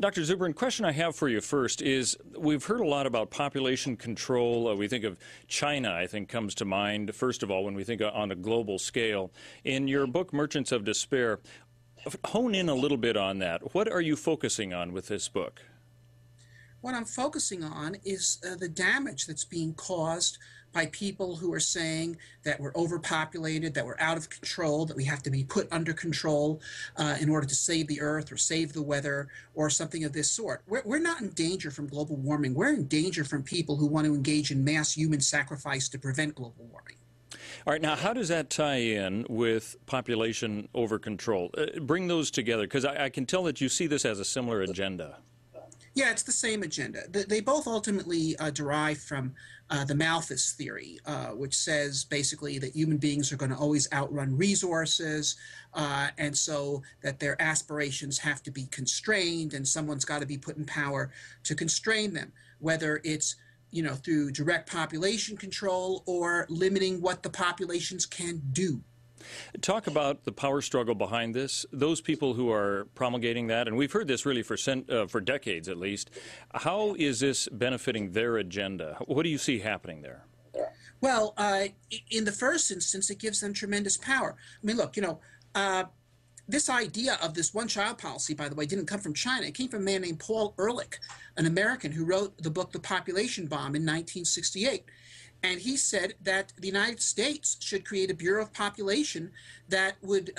Dr. Zubrin, question I have for you first is we've heard a lot about population control. We think of China, I think, comes to mind, first of all, when we think on a global scale. In your book, Merchants of Despair, hone in a little bit on that. What are you focusing on with this book? What I'm focusing on is the damage that's being caused by people who are saying that we're overpopulated, that we're out of control, that we have to be put under control in order to save the earth or save the weather or something of this sort. We're not in danger from global warming. We're in danger from people who want to engage in mass human sacrifice to prevent global warming. All right, now how does that tie in with population over control? Bring those together, because I can tell that you see this as a similar agenda. Yeah, it's the same agenda. They both ultimately derive from the Malthus theory, which says basically that human beings are going to always outrun resources, and so that their aspirations have to be constrained, and someone's got to be put in power to constrain them, whether it's through direct population control or limiting what the populations can do. Talk about the power struggle behind this, those people who are promulgating that, and we've heard this really for decades at least. How is this benefiting their agenda? What do you see happening there? Well, in the first instance, it gives them tremendous power. I mean, look, this idea of this one-child policy, by the way, didn't come from China. It came from a man named Paul Ehrlich, an American who wrote the book The Population Bomb in 1968. And he said that the United States should create a Bureau of Population that would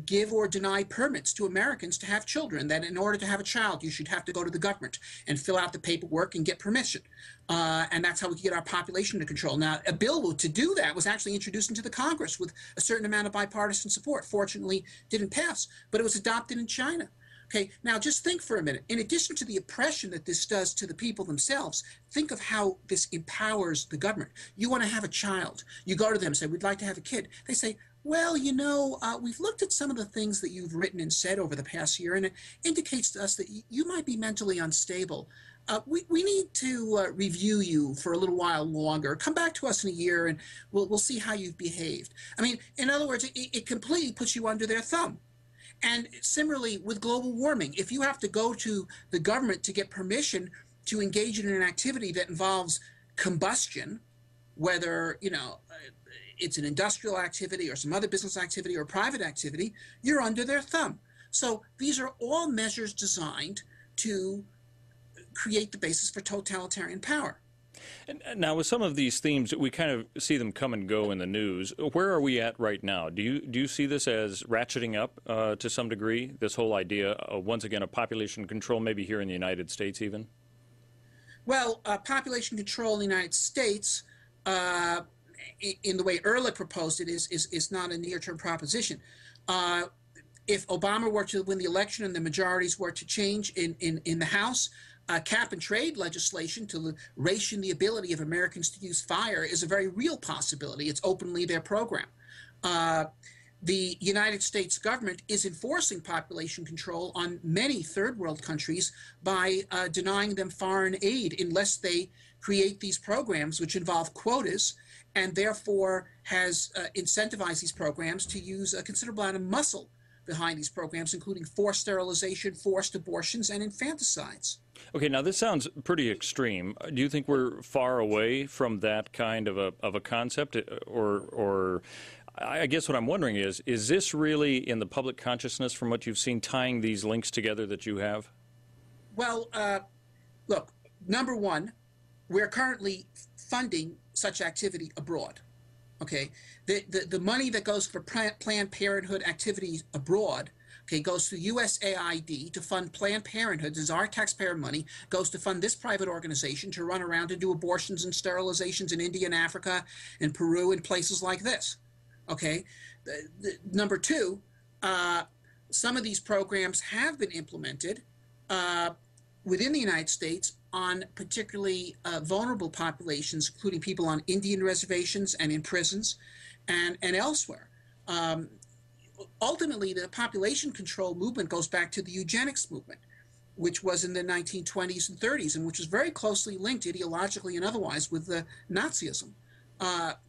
give or deny permits to Americans to have children, that in order to have a child, you should have to go to the government and fill out the paperwork and get permission. And that's how we can get our population to control. Now, a bill to do that was actually introduced into the Congress with a certain amount of bipartisan support. Fortunately, didn't pass, but it was adopted in China. Okay, now just think for a minute. In addition to the oppression that this does to the people themselves, think of how this empowers the government. You want to have a child. You go to them and say, we'd like to have a kid. They say, well, we've looked at some of the things that you've written and said over the past year, and it indicates to us that you might be mentally unstable. We need to review you for a little while longer. Come back to us in a year, and we'll see how you've behaved. I mean, in other words, it completely puts you under their thumb. And similarly with global warming, if you have to go to the government to get permission to engage in an activity that involves combustion, whether it's an industrial activity or some other business activity or private activity, you're under their thumb. So these are all measures designed to create the basis for totalitarian power. And now, with some of these themes, we kind of see them come and go in the news. Where are we at right now? Do you see this as ratcheting up to some degree, this whole idea, once again, of population control, maybe here in the United States even? Well, population control in the United States, in the way Ehrlich proposed it, is not a near-term proposition. If Obama were to win the election and the majorities were to change in the House, cap and trade legislation to ration the ability of Americans to use fire is a very real possibility. It's openly their program. The United States government is enforcing population control on many third world countries by denying them foreign aid unless they create these programs which involve quotas, and therefore has incentivized these programs to use a considerable amount of muscle behind these programs, including forced sterilization, forced abortions, and infanticides. Okay, now this sounds pretty extreme. Do you think we're far away from that kind of a concept, or I guess what I'm wondering is this really in the public consciousness from what you've seen, tying these links together that you have? Well, look, number one, we're currently funding such activity abroad. Okay, the money that goes for Planned Parenthood activities abroad, okay, goes to USAID to fund Planned Parenthood. This is our taxpayer money, goes to fund this private organization to run around and do abortions and sterilizations in India and Africa and Peru and places like this. Okay, number two, some of these programs have been implemented within the United States on particularly vulnerable populations, including people on Indian reservations and in prisons and elsewhere. Ultimately, the population control movement goes back to the eugenics movement, which was in the 1920s and 30s, and which was very closely linked ideologically and otherwise with the Nazism,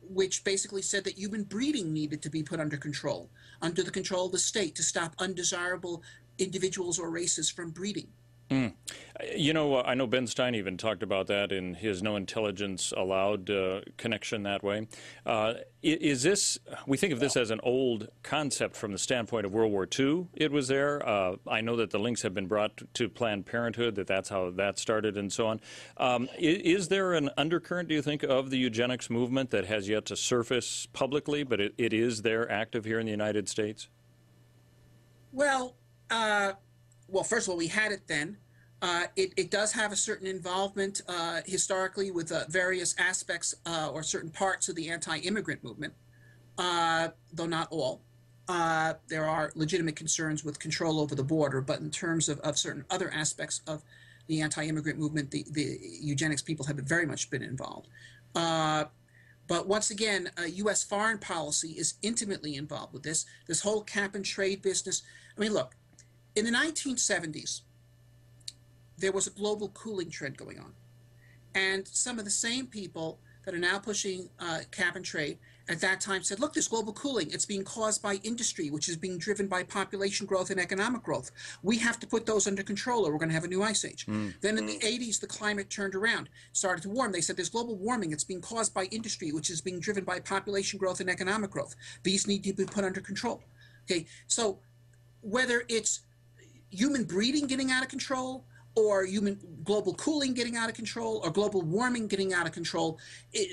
which basically said that human breeding needed to be put under the control of the state to stop undesirable individuals or races from breeding. You know, I know Ben Stein even talked about that in his No Intelligence Allowed connection that way. Is this, we think of this as an old concept from the standpoint of World War II. It was there. I know that the links have been brought to Planned Parenthood, that's how that started and so on. Is there an undercurrent, do you think, of the eugenics movement that has yet to surface publicly, but it is there active here in the United States? Well, first of all, we had it then. It does have a certain involvement historically with various aspects or certain parts of the anti-immigrant movement, though not all. There are legitimate concerns with control over the border, but in terms of certain other aspects of the anti-immigrant movement, the eugenics people have very much been involved. But once again, U.S. foreign policy is intimately involved with this whole cap and trade business. I mean, look, in the 1970s, there was a global cooling trend going on. And some of the same people that are now pushing cap and trade at that time said, look, there's global cooling. It's being caused by industry, which is being driven by population growth and economic growth. We have to put those under control or we're going to have a new ice age. Then in the 80s, the climate turned around, started to warm. They said there's global warming. It's being caused by industry, which is being driven by population growth and economic growth. These need to be put under control. Okay, so whether it's human breeding getting out of control, or human global cooling getting out of control, or global warming getting out of control,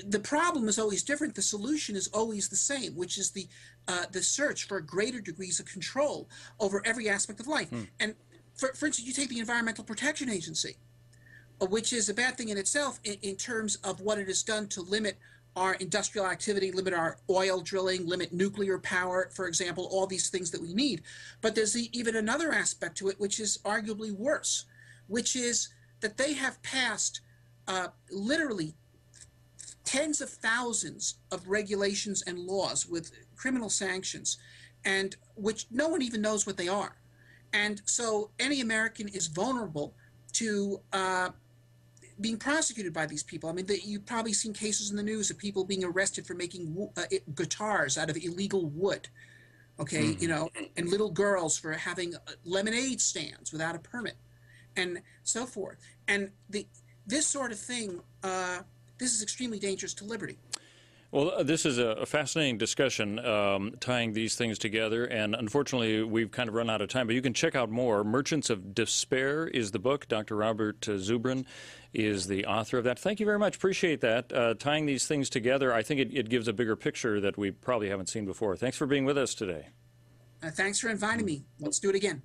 the problem is always different. The solution is always the same, which is the search for greater degrees of control over every aspect of life. And for instance, you take the Environmental Protection Agency, which is a bad thing in itself in terms of what it has done to limit our industrial activity, limit our oil drilling, limit nuclear power, for example, all these things that we need. But there's even another aspect to it, which is arguably worse, which is that they have passed literally tens of thousands of regulations and laws with criminal sanctions, and which no one even knows what they are. And so any American is vulnerable to being prosecuted by these people. I mean, you've probably seen cases in the news of people being arrested for making guitars out of illegal wood, okay, you know, and little girls for having lemonade stands without a permit, and so forth. And this sort of thing, this is extremely dangerous to liberty. Well, this is a fascinating discussion, tying these things together, and unfortunately, we've kind of run out of time, but you can check out more. Merchants of Despair is the book. Dr. Robert Zubrin is the author of that. Thank you very much. Appreciate that. Tying these things together, I think it gives a bigger picture that we probably haven't seen before. Thanks for being with us today. Thanks for inviting me. Let's do it again.